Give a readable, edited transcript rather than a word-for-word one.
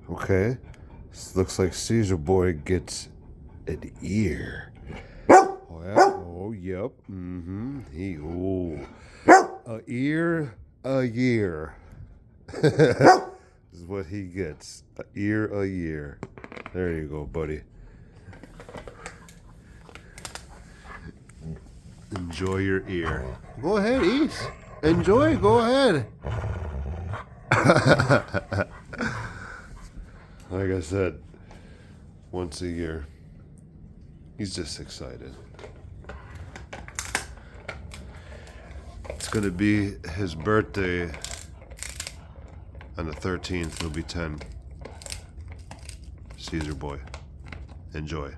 Okay. This looks like Caesar Boy gets an ear. Oh, yeah. Oh, yep. Mm-hmm. A ear a year. Is what he gets. A ear a year. There you go, buddy. Enjoy your ear. Go ahead, eat. Enjoy. Go ahead. Like I said, once a year. He's just excited. It's going to be his birthday on the 13th. He'll be 10. Caesar Boy. Enjoy.